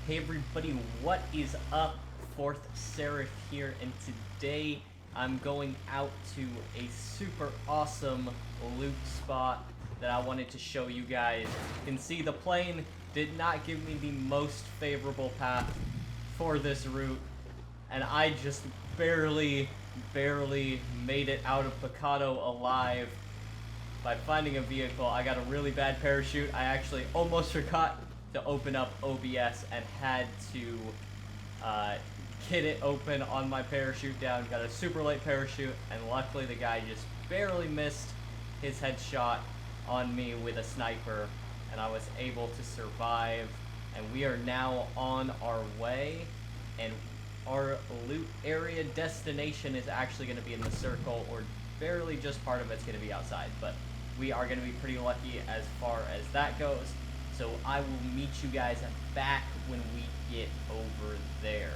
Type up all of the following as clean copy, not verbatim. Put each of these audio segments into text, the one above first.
Hey everybody, what is up? Fourth Seraph here, and today I'm going out to a super awesome loot spot that I wanted to show you guys. You can see the plane did not give me the most favorable path for this route, and I just barely made it out of Picado alive by finding a vehicle. I got a really bad parachute. I actually almost forgot to open up OBS and had to get it open on my parachute down. Got a super late parachute, and luckily the guy just barely missed his headshot on me with a sniper, and I was able to survive. And we are now on our way, and our loot area destination is actually going to be in the circle, or barely just part of it's going to be outside, but we are going to be pretty lucky as far as that goes. So I will meet you guys back when we get over there.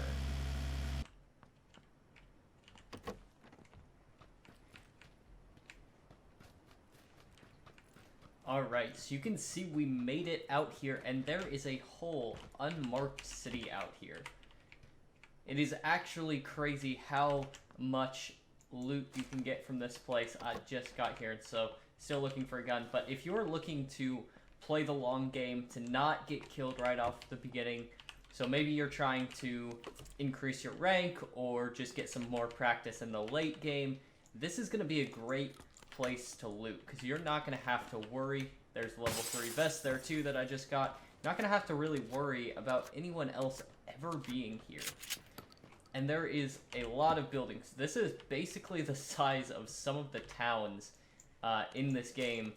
Alright, so you can see we made it out here, and there is a whole unmarked city out here. It is actually crazy how much loot you can get from this place. I just got here, and so still looking for a gun. But if you're looking to play the long game, to not get killed right off the beginning, so maybe you're trying to increase your rank or just get some more practice in the late game, this is going to be a great place to loot, because you're not going to have to worry. There's level 3 vest there too that I just got. You're not going to have to really worry about anyone else ever being here. And there is a lot of buildings. This is basically the size of some of the towns in this game.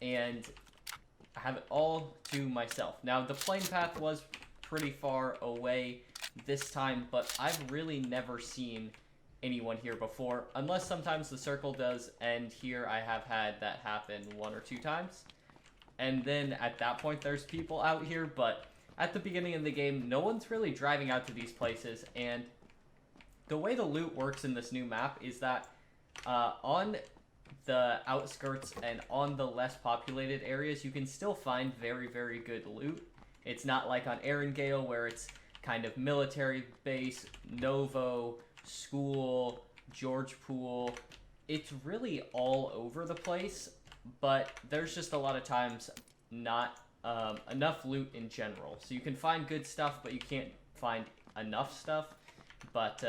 And I have it all to myself. Now, the plane path was pretty far away this time, but I've really never seen anyone here before, unless sometimes the circle does, and here I have had that happen 1 or 2 times. And then at that point, there's people out here, but at the beginning of the game, no one's really driving out to these places. And the way the loot works in this new map is that on the outskirts and on the less populated areas, you can still find very good loot. It's not like on Erangale, where it's kind of military base, Novo, school, George Pool. It's really all over the place, but there's just a lot of times not enough loot in general. So you can find good stuff, but you can't find enough stuff. But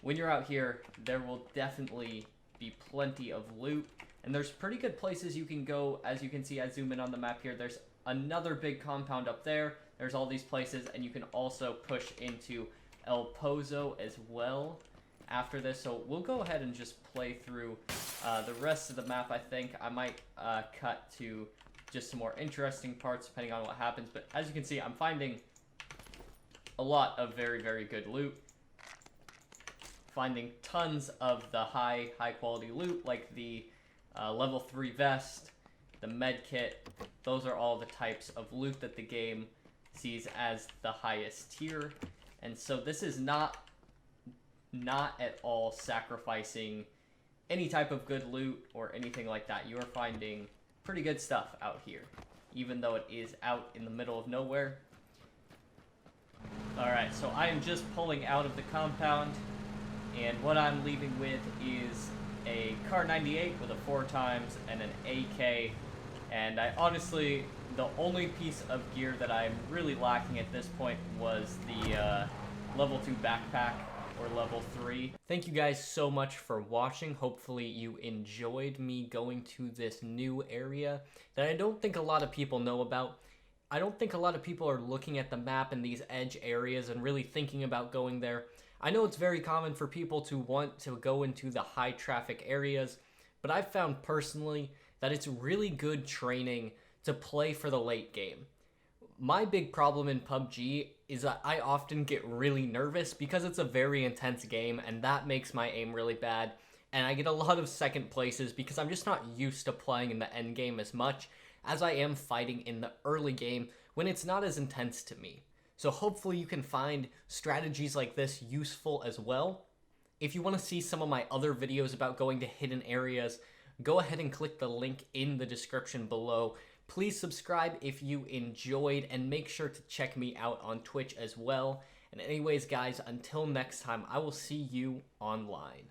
when you're out here, there will definitely be plenty of loot, and there's pretty good places you can go. As you can see, I zoom in on the map here, there's another big compound up there. There's all these places, and you can also push into El Pozo as well after this. So we'll go ahead and just play through the rest of the map. I think I might cut to just some more interesting parts depending on what happens, but as you can see, I'm finding a lot of very good loot. Finding tons of the high quality loot, like the level 3 vest, the med kit. Those are all the types of loot that the game sees as the highest tier. And so this is not at all sacrificing any type of good loot or anything like that. You are finding pretty good stuff out here, even though it is out in the middle of nowhere. Alright, so I am just pulling out of the compound, and what I'm leaving with is a Kar 98 with a 4x and an AK. And I honestly, the only piece of gear that I'm really lacking at this point was the level 2 backpack, or level 3. Thank you guys so much for watching. Hopefully you enjoyed me going to this new area that I don't think a lot of people know about. I don't think a lot of people are looking at the map in these edge areas and really thinking about going there. I know it's very common for people to want to go into the high traffic areas, but I've found personally that it's really good training to play for the late game. My big problem in PUBG is that I often get really nervous because it's a very intense game, and that makes my aim really bad, and I get a lot of second places because I'm just not used to playing in the end game as much as I am fighting in the early game when it's not as intense to me. So hopefully you can find strategies like this useful as well. If you want to see some of my other videos about going to hidden areas, go ahead and click the link in the description below, Please subscribe if you enjoyed, and make sure to check me out on Twitch as well. And anyways, guys, until next time, I will see you online.